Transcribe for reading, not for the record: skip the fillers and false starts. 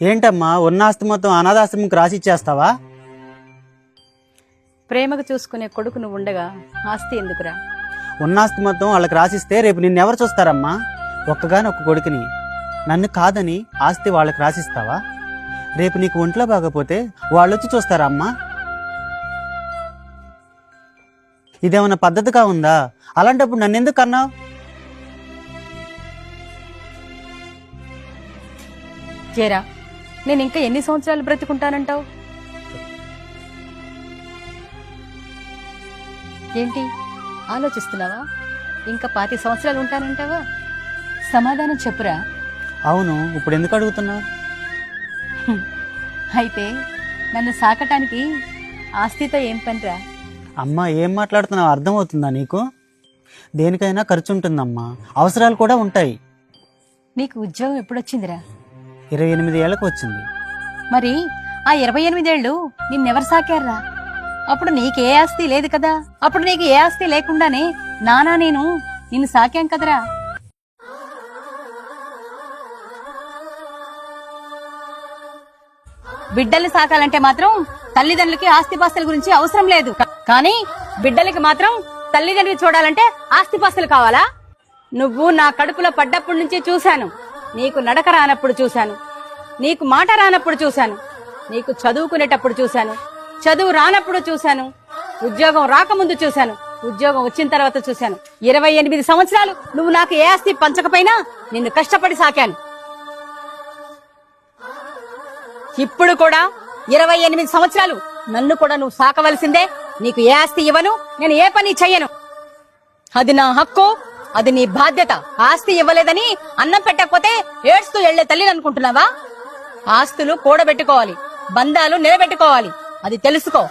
ఏంటమ్మా ఉన్న ఆస్తి మొత్తం అనాథాశ్రమంకి రాసిచ్చేస్తావా? ప్రేమగా చూసుకునే కొడుకు నువ్వు ఉండగా ఆస్తి ఎందుకురా? ఉన్న ఆస్తి మొత్తం వాళ్ళకి రాసిస్తే రేపు నిన్నెవరు చూస్తారమ్మా? ఒక్కగానొక్క కొడుకుని నన్ను కాదని ఆస్తి వాళ్ళకి రాసిస్తావా? రేపు నీకు ఒంట్లో బాగపోతే వాళ్ళొచ్చి చూస్తారా అమ్మా? ఇదేమన్నా పద్ధతిగా ఉందా? అలాంటప్పుడు నన్నెందుకు అన్నావు? చేరా, నేను ఇంకా ఎన్ని సంవత్సరాలు బ్రతుకుంటానంటావు? ఏంటి ఆలోచిస్తున్నావా? ఇంకా 25 సంవత్సరాలు ఉంటానంటావా? సమాధానం చెప్పురా. అవును, ఇప్పుడు ఎందుకు అడుగుతున్నావు? అయితే నన్ను సాకటానికి ఆస్తితో ఏం పనిరా? అమ్మా, ఏం మాట్లాడుతున్నావు అర్థమవుతుందా నీకు? దేనికైనా ఖర్చు ఉంటుందమ్మా, అవసరాలు కూడా ఉంటాయి. నీకు ఉద్యోగం ఎప్పుడొచ్చిందిరా? 28 ఏళ్ళకు వచ్చింది. మరి ఆ 28 ఏళ్ళు నిన్నెవరు సాకారా? అప్పుడు నీకే ఆస్తి లేదు కదా. అప్పుడు నీకు ఏ ఆస్తి లేకుండానే నానా నేను నిన్ను సాకాం కదరా. బిడ్డల్ని సాకాలంటే మాత్రం తల్లిదండ్రులకి ఆస్తిపాస్తుల గురించి అవసరం లేదు. కానీ బిడ్డలకి మాత్రం తల్లిదండ్రులు చూడాలంటే ఆస్తిపాస్తులు కావాలా? నువ్వు నా కడుపులో పడ్డప్పటి నుంచి చూశాను. నీకు నడక రానప్పుడు చూశాను, నీకు మాట రానప్పుడు చూశాను, నీకు చదువుకునేటప్పుడు చూశాను, చదువు రానప్పుడు చూశాను, ఉద్యోగం రాకముందు చూశాను, ఉద్యోగం వచ్చిన తర్వాత చూశాను. 28 సంవత్సరాలు నువ్వు నాకు ఏ ఆస్తి పంచకపోయినా నిన్ను కష్టపడి సాకాను. ఇప్పుడు కూడా 28 సంవత్సరాలు నన్ను కూడా నువ్వు సాకవలసిందే. నీకు ఏ ఆస్తి ఇవ్వను, నేను ఏ పని చెయ్యను. అది నా హక్కు, అది నీ బాధ్యత. ఆస్తి ఇవ్వలేదని అన్నం పెట్టకపోతే ఏడ్స్తూ వెళ్లే తల్లిని అనుకుంటున్నావా? ఆస్తులు కూడబెట్టుకోవాలి, బంధాలు నిలబెట్టుకోవాలి, అది తెలుసుకో.